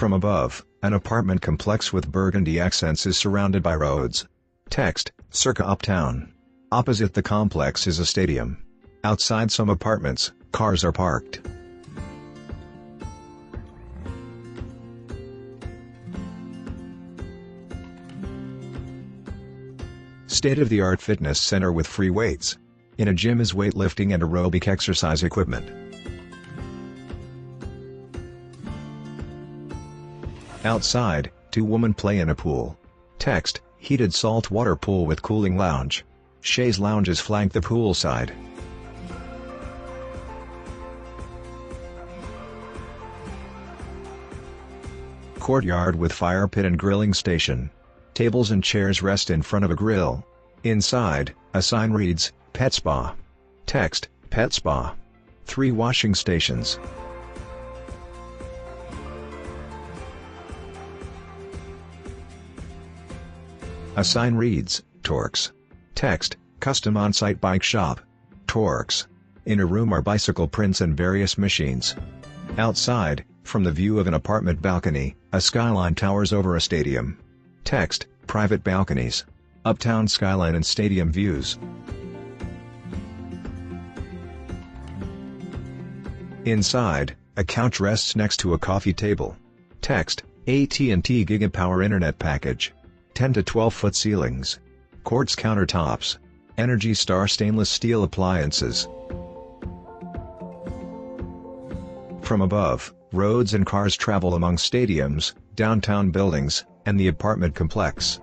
From above, an apartment complex with burgundy accents is surrounded by roads. Text: Circa Uptown. Opposite the complex is a stadium. Outside some apartments, cars are parked. State-of-the-art fitness center with free weights. In a gym is weightlifting and aerobic exercise equipment. Outside, two women play in a pool. Text: heated saltwater pool with cooling lounge. Chaise lounges flank the pool side. Courtyard with fire pit and grilling station. Tables and chairs rest in front of a grill. Inside, a sign reads, Pet Spa. Text: Pet Spa. 3 washing stations. A sign reads, Torx. Text: Custom on-site bike shop. Torx. In a room are bicycle prints and various machines. Outside, from the view of an apartment balcony, a skyline towers over a stadium. Text: Private balconies. Uptown skyline and stadium views. Inside, a couch rests next to a coffee table. Text: AT&T Gigapower Internet Package. 10 to 12-foot ceilings. Quartz countertops. Energy Star stainless steel appliances. From above, roads and cars travel among stadiums, downtown buildings, and the apartment complex.